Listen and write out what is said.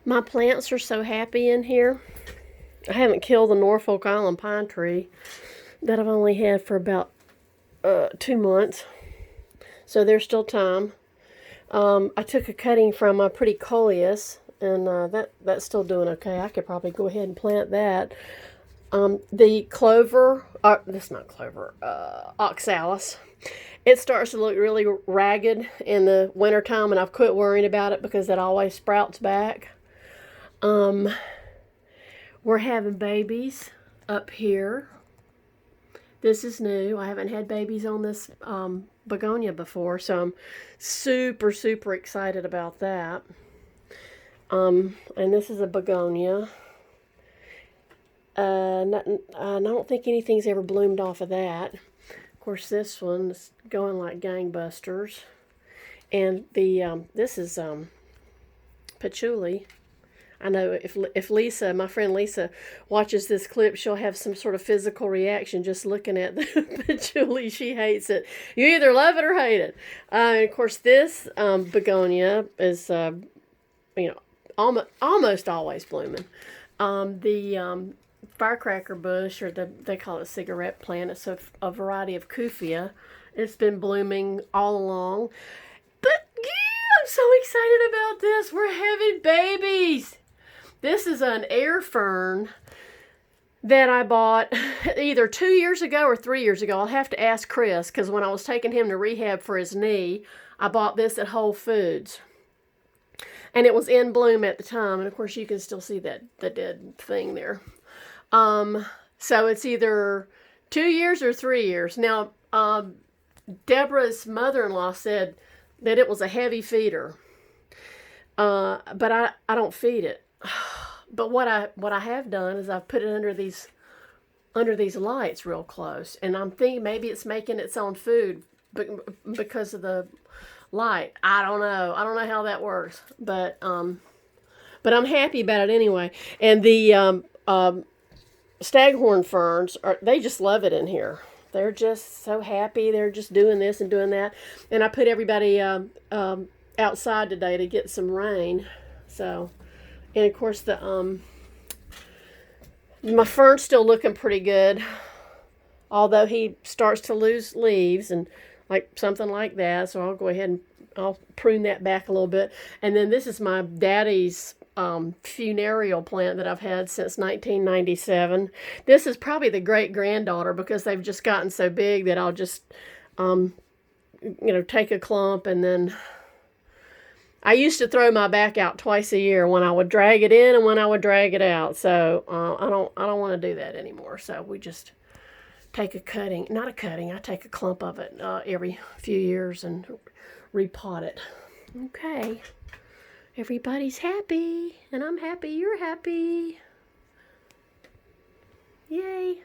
My plants are so happy in here. I haven't killed the Norfolk Island pine tree that I've only had for about 2 months. So there's still time. I took a cutting from a pretty coleus, and that's still doing okay. I could probably go ahead and plant that. The clover, that's not clover, oxalis. It starts to look really ragged in the wintertime, and I've quit worrying about it because it always sprouts back. Um, we're having babies up here. This is new. I haven't had babies on this begonia before, so I'm super, super excited about that. And this is a begonia. I don't think anything's ever bloomed off of that. Of course, this one's going like gangbusters. And this is patchouli. I know if Lisa, my friend Lisa, watches this clip, she'll have some sort of physical reaction just looking at the patchouli. She hates it. You either love it or hate it. And of course, this begonia is, almost always blooming. The firecracker bush, or they call it cigarette plant. It's a variety of Kufia. It's been blooming all along. But yeah, I'm so excited about this. We're having babies. This is an air fern that I bought either 2 years ago or 3 years ago. I'll have to ask Chris, because when I was taking him to rehab for his knee, I bought this at Whole Foods. And it was in bloom at the time. And of course, you can still see the dead thing there. So it's either 2 years or 3 years. Now, Deborah's mother-in-law said that it was a heavy feeder. But I don't feed it. But what I have done is I've put it under these lights real close, and I'm thinking maybe it's making its own food because of the light. I don't know. I don't know how that works, but I'm happy about it anyway. And the staghorn ferns they just love it in here. They're just so happy. They're just doing this and doing that. And I put everybody outside today to get some rain. So, and of course my fern's still looking pretty good, although he starts to lose leaves and like something like that. So I'll go ahead and I'll prune that back a little bit. And then this is my daddy's funereal plant that I've had since 1997. This is probably the great granddaughter because they've just gotten so big that I'll just take a clump, and then I used to throw my back out twice a year when I would drag it in and when I would drag it out. So I don't want to do that anymore. So we just take I take a clump of it every few years and repot it. Okay. Everybody's happy, and I'm happy you're happy. Yay.